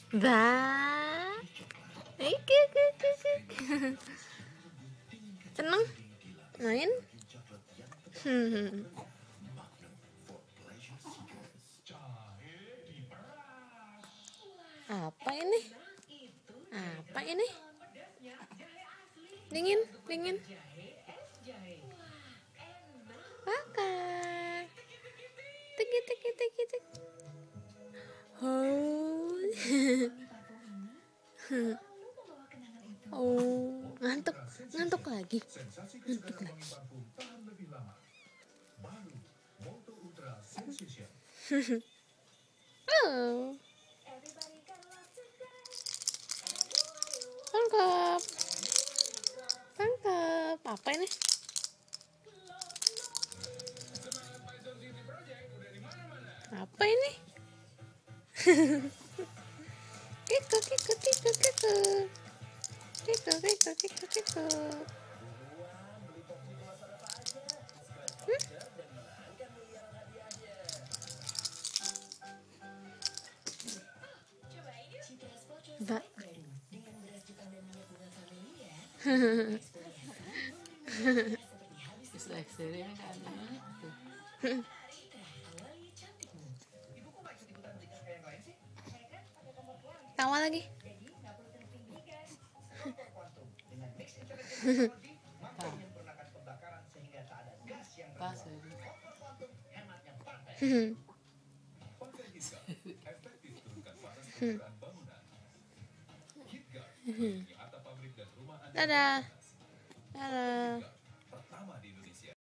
Dah. Seneng main? Apa ini? Apa ini? Dingin, dingin. Makan. Tiki tiki tiki tiki. Oh. Oh, ngantuk lagi. Oh. Tangkap. Apa ini? Apa ini? Kiko. Mbak. Tawa lagi. Dadah.